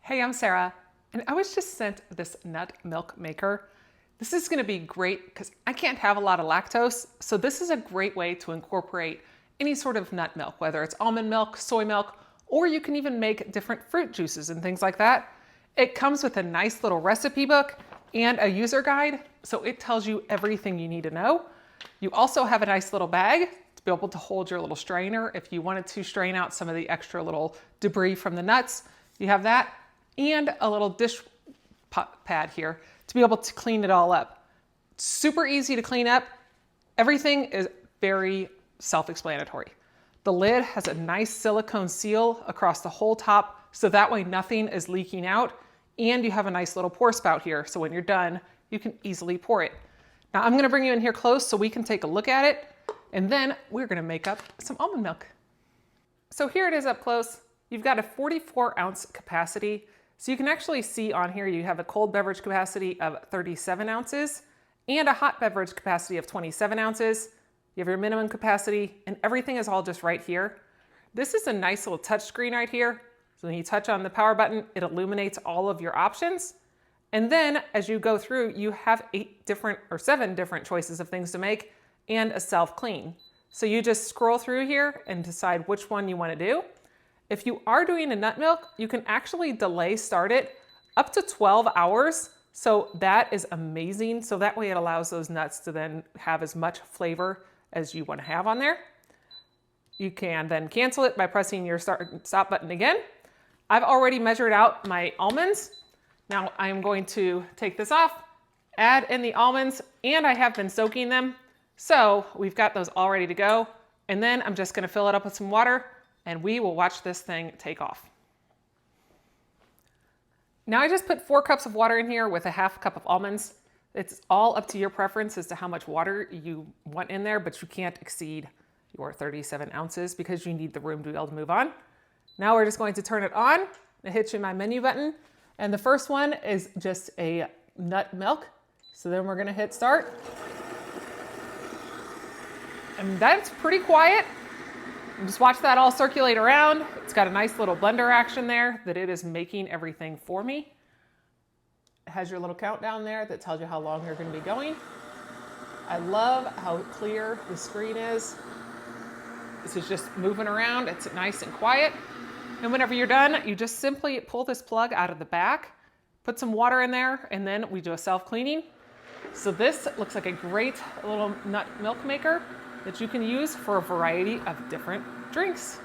Hey, I'm Sarah, and I was just sent this nut milk maker. This is going to be great because I can't have a lot of lactose, so this is a great way to incorporate any sort of nut milk, whether it's almond milk, soy milk, or you can even make different fruit juices and things like that. It comes with a nice little recipe book and a user guide, so it tells you everything you need to know. You also have a nice little bag to be able to hold your little strainer if you wanted to strain out some of the extra little debris from the nuts. You have that, and a little dish pad here to be able to clean it all up. Super easy to clean up. Everything is very self-explanatory. The lid has a nice silicone seal across the whole top, so that way nothing is leaking out, and you have a nice little pour spout here, so when you're done, you can easily pour it. Now I'm gonna bring you in here close so we can take a look at it, and then we're gonna make up some almond milk. So here it is up close. You've got a 44-ounce capacity. So you can actually see on here you have a cold beverage capacity of 37 ounces and a hot beverage capacity of 27 ounces. You have your minimum capacity, and everything is all just right here. This is a nice little touch screen right here. So when you touch on the power button, it illuminates all of your options. And then as you go through, you have 7 different choices of things to make and a self-clean. So you just scroll through here and decide which one you want to do. If you are doing a nut milk, you can actually delay start it up to 12 hours. So that is amazing. So that way it allows those nuts to then have as much flavor as you want to have on there. You can then cancel it by pressing your stop button again. I've already measured out my almonds. Now I'm going to take this off, add in the almonds, and I have been soaking them. So we've got those all ready to go. And then I'm just going to fill it up with some water, and we will watch this thing take off. Now I just put 4 cups of water in here with a ½ cup of almonds. It's all up to your preference as to how much water you want in there, but you can't exceed your 37 ounces because you need the room to be able to move on. Now we're just going to turn it on. I hit you my menu button, and the first one is just a nut milk. So then we're gonna hit start. And that's pretty quiet. And just watch that all circulate around. It's got a nice little blender action there that it is making everything for me. It has your little countdown there that tells you how long you're going to be going. I love how clear the screen is. This is just moving around. It's nice and quiet. And whenever you're done, you just simply pull this plug out of the back, put some water in there, and then we do a self-cleaning. So this looks like a great little nut milk maker that you can use for a variety of different drinks.